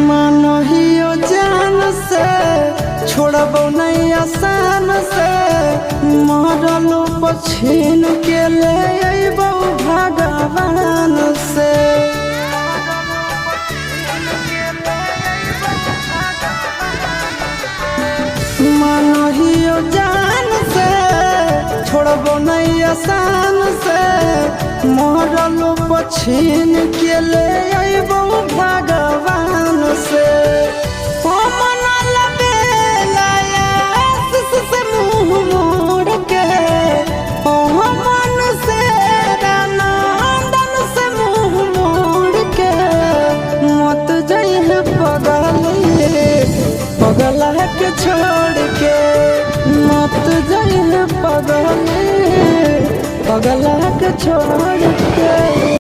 मानहियो जान से छोड़बो नहीं आसान से मरलो पछीन के ले अइबो भगवान से। मानहियो जान से छोड़बो नहीं आसान से मरलो पछीन के ले अइबो भगवान से। पगला के छोड़ के मत जाइए पगला के छोड़ के।